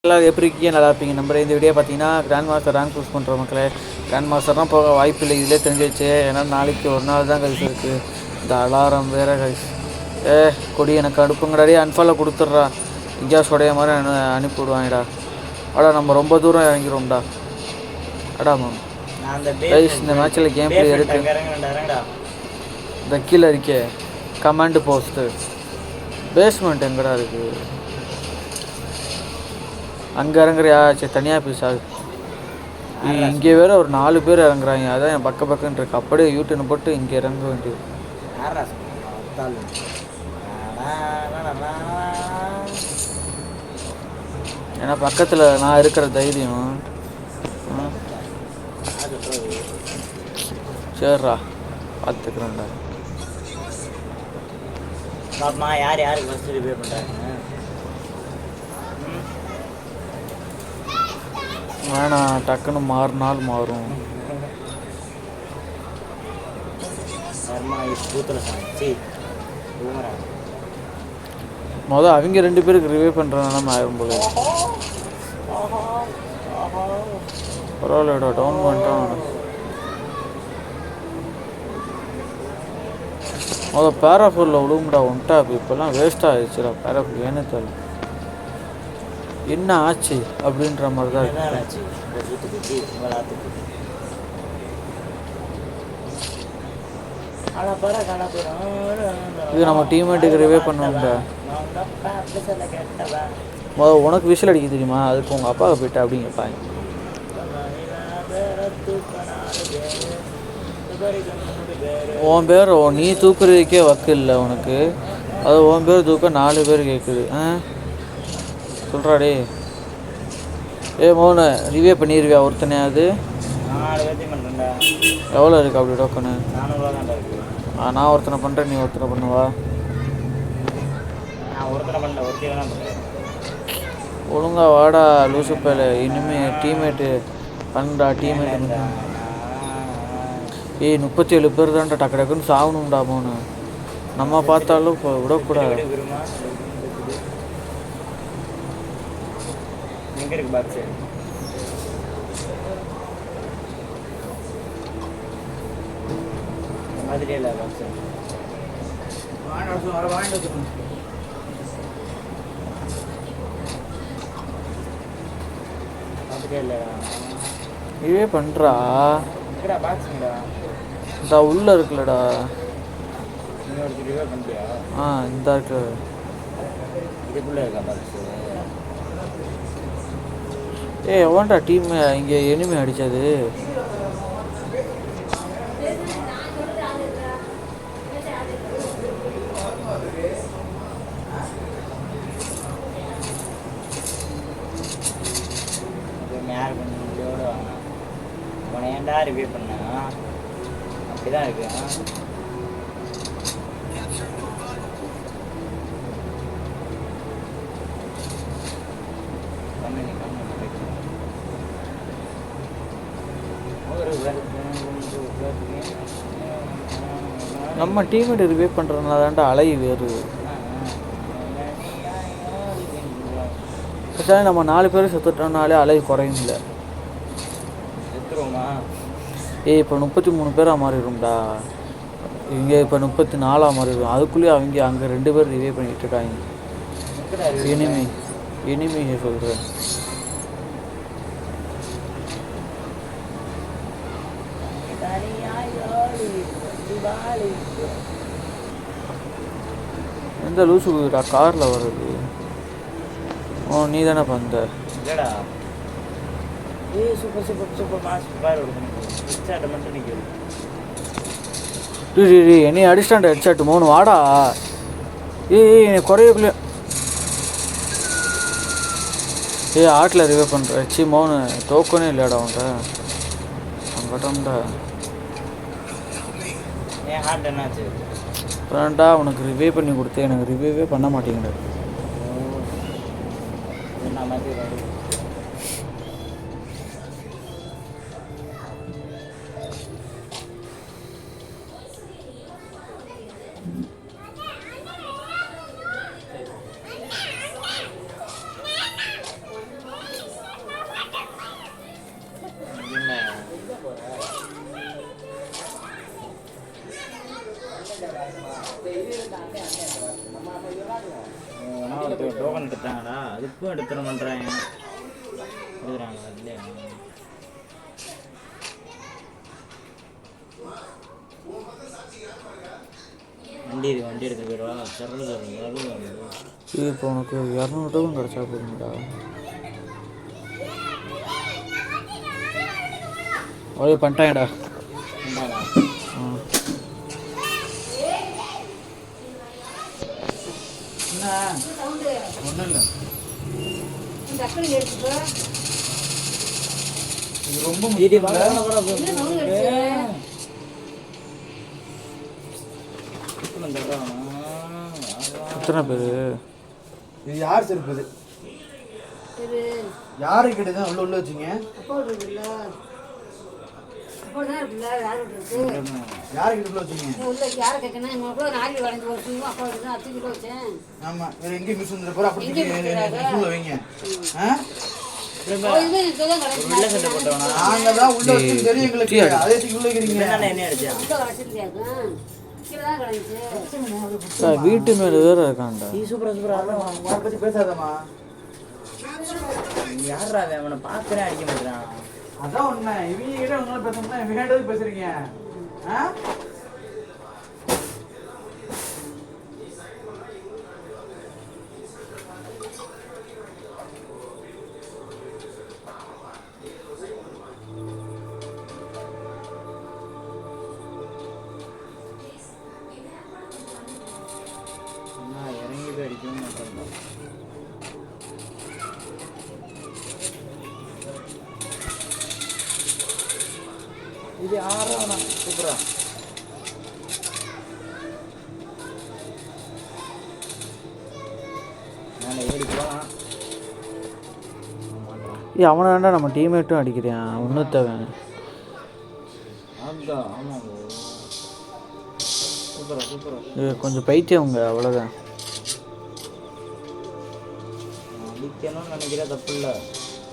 எல்லாம் எப்படி இருக்கீங்க? நல்லா இருப்பீங்க. நம்பர் இந்த வீடியோ பார்த்தீங்கன்னா கிராண்ட் மாஸ்டர் ரேங்க் சூஸ் பண்ணுற மக்களே. கிராண்ட் மாஸ்டர்னால் போக வாய்ப்பு இல்லை, இதிலே தெரிஞ்சிச்சு. ஏன்னா நாளைக்கு ஒரு நாள் தான் கைஸ் இருக்குது. இந்த அலாரம் வேறு கைஸ். கொடி எனக்கு அனுப்புங்கடாடி, அன்ஃபாலோ கொடுத்துட்றா. இஜாஸோடைய மாதிரி அனுப்பிவிடுவாங்கடா. அடா நம்ம ரொம்ப தூரம் இறங்கிடும்டா. அடா மேம் கைஸ், இந்த மேட்ச்சில் கேம் பிளே இருக்கு. இந்த கீழே இருக்கே கமாண்டு போஸ்ட்டு பேஸ்மெண்ட் எங்கடா இருக்குது? அங்கே இறங்குறியா? சரி, தனியாக பேசாது. இங்கே வேற ஒரு 4 பேர் இறங்குறாங்க. அதான் என் பக்கன்னு இருக்கு. அப்படியே யூடியூன் போட்டு இங்கே இறங்க வேண்டியது. ஏன்னா பக்கத்தில் நான் இருக்கிற தைரியம். சரிடா, பார்த்துக்கிறேன்டா. யார் யாருக்கு ஃபஸ்ட்டு ரிவ்யூ பண்ணுறாங்க? வேணாம், டக்குன்னு மாறினால் மாறும். மொதல் அவங்க 2 பேருக்கு ரிவ்யூ பண்ணுற நிலமை ஆயிரும் போல. பரவாயில்லடா, டவுன் பண்ணிட்டான். மொதல் பேராஃபூரில் விழுங்குடா. ஒன்ட்டா இப்போல்லாம் வேஸ்ட்டாக ஆயிடுச்சுடா. பேராஃபூர் ஏன்னு தெரியல என்ன ஆச்சு அப்படின்ற மாதிரி தான் இருக்கு. இது நம்ம டீம்மேட்டுக்கு ரிவே பண்ணுவோம்டா. உனக்கு விசில் அடிக்க தெரியுமா? அதுக்கு உங்கள் அப்பாவை போயிட்டு அப்படின்னு கேட்பாங்க. உன் பேர் நீ தூக்குறதுக்கே வக்கு இல்லை உனக்கு. அது உன் பேர் தூக்க 4 பேர் கேட்குது. சொல்கிறாடே. மோனு ரிவ்யூ பண்ணிடுவியா ஒருத்தனையாவது? எவ்வளோ இருக்கு அப்படி டோக்கனு? நான் ஒருத்தனை பண்ணுறேன், நீ ஒருத்தனை பண்ணுவா? ஒழுங்கா வாடா லூசு பேல. இனிமேல் டீம்மேட்டு பண்ணுடா. டீம்மேட்டு 37 பேர் தான்டா. டக்கு டக்குன்னு சாகணும்டா மோனு. நம்ம பார்த்தாலும் இப்போ விடக்கூடாது. பாக்ஸு மாதிரி இல்லை. பாக்ஸு இதே பண்ணுறா. பாக்ஸுங்கடா இந்த உள்ளே இருக்குல்லடா. பண்ணியா? இந்த இருக்கு. இதுக்குள்ளே இருக்கா பாக்ஸு? எவன்டா டீம் இங்கே எனிமே அடித்தது? யார் பண்ணோட வாங்க உன ஏன்டா ரிவ்யூ பண்ணா? அப்படிதான் இருக்கு. நம்ம டீம்மேட் ரிவ்யூ பண்ணுறதுனால தான்டா அலை வேறு. ஆக்சுவலாக நம்ம 4 பேர் செத்துட்டோம்னாலே அலை குறையும் இல்லை. இப்போ 33 பேராக மாறிடும்டா. இங்கே இப்போ 34 மாறிடும். அதுக்குள்ளேயே அவங்க அங்கே 2 பேர் ரிவ்யூ பண்ணிகிட்டு இருக்காங்க. இனிமே சொல்கிறேன். எந்த லூசு காரில் வருது? நீ தானே பண்ண? இல்லடா. Super super super master headshot மட்டும் நிற்குது. என்னை அடிஸ்டாண்ட் ஹெட்ஷாட். மோனு வாடா. என்னை குறையக்குள்ள ஆட்டில் ரிவே பண்ணுற. மோனு டோக்கனே இல்லையாடா அவன்கிட்ட? அவங்ககிட்டா ஏன் ஹார்ட் என்னாச்சு? அப்புறம்டா உனக்கு ரிவே பண்ணி கொடுத்து எனக்கு ரிவ்யூவே பண்ண மாட்டேங்கிறாரு. எப்போ எடுத்துட பண்ணுறாங்க எடுக்கிறாங்க இல்லையா வண்டி எடுத்து போயிடுவா சரல் இப்போ உனக்கு 200 டோக்கன் கிடச்சா போதுங்கடா. ஓகே பண்ணிட்டாங்கடா. ஒன்றும் இல்லை இது ரொம்ப எத்தனை பேர் இது யார் செருப்பு? இது யாரு கிட்ட தான் உள்ள வச்சிங்க? யாரு கிட்ட உள்ள வச்சிங்க? ஆமா வேற எங்க மிஸ் வந்து போற அப்படி உள்ள வைங்க. நாங்க தான் உள்ள வச்சு தெரியும் எங்களுக்கு. அதே உள்ள வைக்கிறீங்க. என்ன அடிச்சா? வீட்டு மேல வேற இருக்கான்டா. சூப்பரா அவனை பத்தி பேசாதம்மா. யாரா அவனை பார்க்கறேன் அடிக்க மாட்டான். அதான் உண்மை. இவங்க கிட்ட உங்களால பேசணும்னா இவங்க பேசுறீங்க. இறங்கி போய் அடிக்கவும் மாட்டான். இது ஆறானா சூப்பரா ஏறி போகலாம். அவனை வேண்டாம் நம்ம டீம்மேட்டும் அடிக்கிறான் ஒன்றுத்தவன். அதுதான் ஆமாம் சூப்பரா கொஞ்சம் பைத்தியவங்க அவ்வளோதான். அடிக்கணும்னு நினைக்கிற தப்பு இல்லை,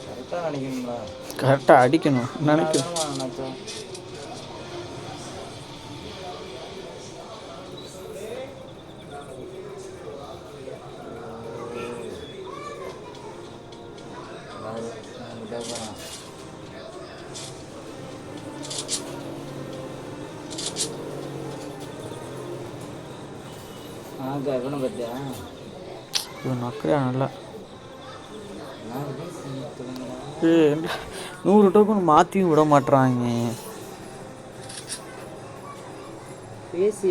கரெக்டாக நினைக்கணுங்களா? கரெக்டாக அடிக்கணும் நினைக்கிறேன். நினச்சா இவனை பத்தியா இவன் நக்கறியா நல்லா. 100 டோக்கன் மாற்றியும் விட மாட்டுறாங்க. பேசி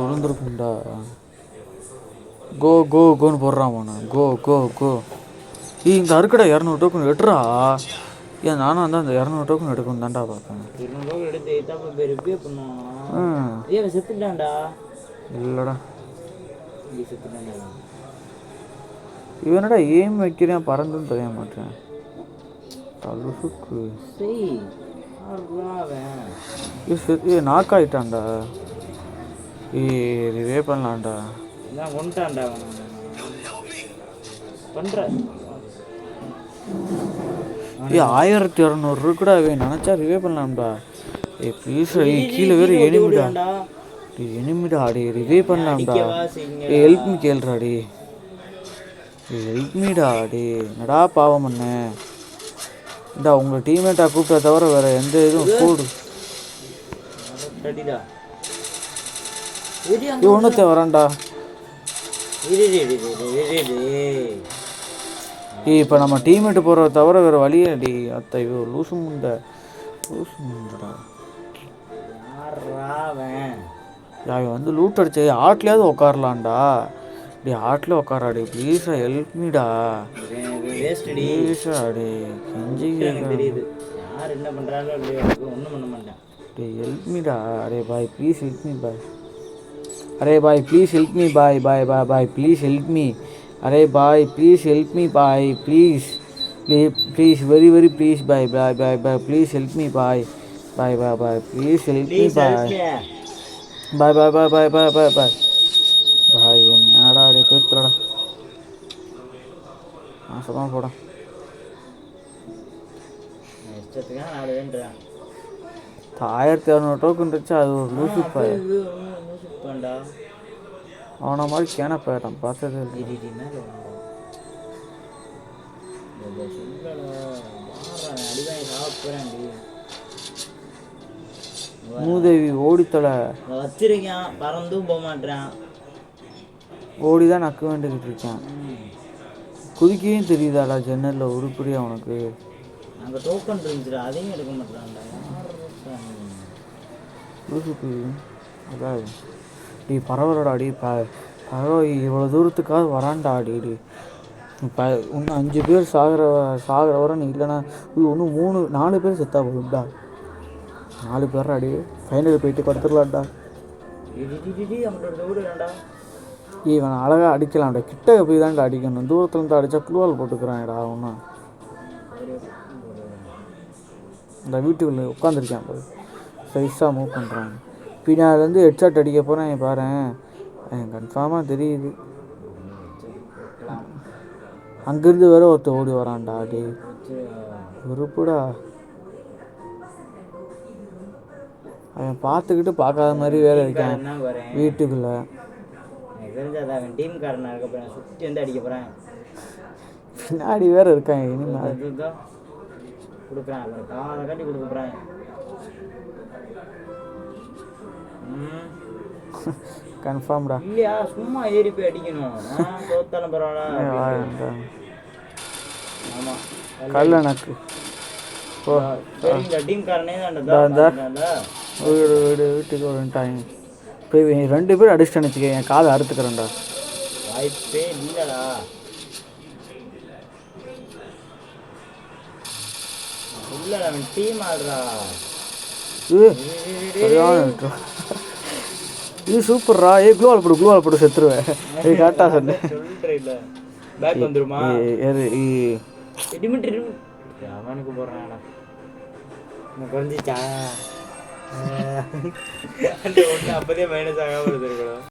விழுந்துருக்குண்டா. கோ கோ கோன்னு போடுறான் போன. கோ கோ கோ இங்கே அறுக்கடா 200 டோக்கன் எட்டுறா. ஏன் நானும் வந்து அந்த 200 டோக்கன் எடுக்கணும் தான்டா பார்ப்பேன். 200 டோக்கன் எடுத்து எத்தாப்ப பேர் ரிப்பே பண்ணுவான். ஏன் செத்துட்டான்டா? இல்லைடா செத்துட்டான்டா. இவனடா ஏம் வைக்கிறேன் பறந்துன்னு தெரிய மாட்டேன். தலுசுக்கு நாக் ஆயிட்டான்டா. ரிவே பண்ணலான்டா. கொண்டான்டா பண்ற 1200 இருக்குடா. நினச்சா ரிவே பண்ணலாம்டா. ப்ளீஸ் கீழே வேறு எனிமிடா அடி ரிவே பண்ணலாம்டா. ஹெல்ப் மீ கேள்றா டி. ஹெல்ப் மீடா அடி. என்னடா பாவம் பண்ண இந்தா உங்கள் டீம்மேட்டாக கூப்பிட்ட தவிர வேறு எந்த இதுவும் கூடு ஒன்றுத்த வரேன்டா. இப்போ நம்ம டீம்மேட்டு போகிறத தவிர வேறு வழியே அடி. அத்தை ஐயோ லூசு முண்டடா. அவன் வந்து லூட் அடிச்சு ஆட்லையாவது உட்காரலான்டா. D ஆட்டில் உட்காராடி ப்ளீஸா help மீடா. ப்ளீஸா அடி கெஞ்சி என்ன பண்ணுறாங்க ஒன்றும் பண்ண மாட்டேன். டி ஹெல்ப் மீடா. அரே பாய் ப்ளீஸ் ஹெல்ப் மீ பாய். அரே பாய் ப்ளீஸ் ஹெல்ப் மீ பாய் பாய் பாய் பாய் ப்ளீஸ் ஹெல்ப் மீ. அரே பாய் ப்ளீஸ் ஹெல்ப் மீ பாய் please please very very please பாய் பாய் பாய் பாய் ப்ளீஸ் ஹெல்ப் மீ பாய் பாய் பாய் பாய் ப்ளீஸ் ஹெல்ப் மீ பாய் பாய் பாய் பாய் பாய் பாய் பாய் பாய் பாய். என்னடா அப்படியே பேத்துறடா மாசமாக போட. இஷ்டத்துக்காக 1200 டோக்கன் இருந்துச்சு. அது ஒரு லூசு பாய். அவனை மாதிரி கேனப்பேன் பார்த்ததே இல்லை. டிடி மேலே அடிவாய் சாப்பிட்றேன்டி. மூதேவி ஓடித்தலை வச்சிருக்கேன், பறந்தும் போக மாட்டேறான். ஓடி தான் நக்க வேண்டிக்கிட்டு இருக்கேன். குதிக்கையும் தெரியுதாடா ஜன்னலில் உருப்படியா உனக்கு? அங்கே டோக்கன் இருந்துச்சுடா, அதையும் எடுக்க மாட்டேறான்டா. லூசுக்கு அதான் டி பரவாயில்லடா டி பரவாயில்ல, இவ்வளோ தூரத்துக்காவது வரான்டா டி. இப்போ இன்னும் 5 பேர் சாகிற வர நீ இல்லைன்னா இன்னும் 4 பேர் செத்தா போகும்டா. 4 பேர்டா அடி. ஃபைனல் போயிட்டு கொடுத்துடலாம்டா. இவன் அழகாக அடிக்கலாம்டா. கிட்ட போய் தான்டா அடிக்கணும். தூரத்துலேருந்து அடித்தா குளுவால் போட்டுக்கிறான்டா. ஒன்றும் இந்த வீட்டுக்குள்ளே உட்காந்துருக்கேன் போய் சைஸாக மூவ் பண்ணுறான். பின்னாலேருந்து ஹெட்ஷாட் அடிக்க போகிறேன் பாரு. கன்ஃபார்மாக தெரியுது. அங்கேருந்து வேற ஒருத்தர் ஓடி வரான்டா அடி. வெறுப்புடா. அவன் பார்த்துக்கிட்டு பார்க்காத மாதிரி வேற இருக்கான் வீட்டுக்குள்ள. பின்னாடி வேற இருக்கான். இனிமேல் கன்ஃபார்ம்டா. இல்லையா சும்மா ஏறி போய் அடிக்கணும். தோத்தாலும் பரவாயில்ல. ஆமா கல்ல நக்கு வீட்டுக்கு வந்துட்டாங்க. இப்போ 2 பேர் அடிச்சுட்டு வச்சுக்க என் காதை அறுத்துக்கிறேன்டா. வாய்ப்பே இல்லடா. இல்லடா டீம் ஆடுறா. இது சூப்பர்ரா. க்ளூவால் போடு செத்துருவேன். இது கரெக்டாக சொன்னேன். சொல்றேன் பேக் வந்துருமா? அவனுக்கு போடுறான்டா. குறைஞ்சிச்சா? அப்பதே மைனஸ் ஆகாம இருக்கணும்.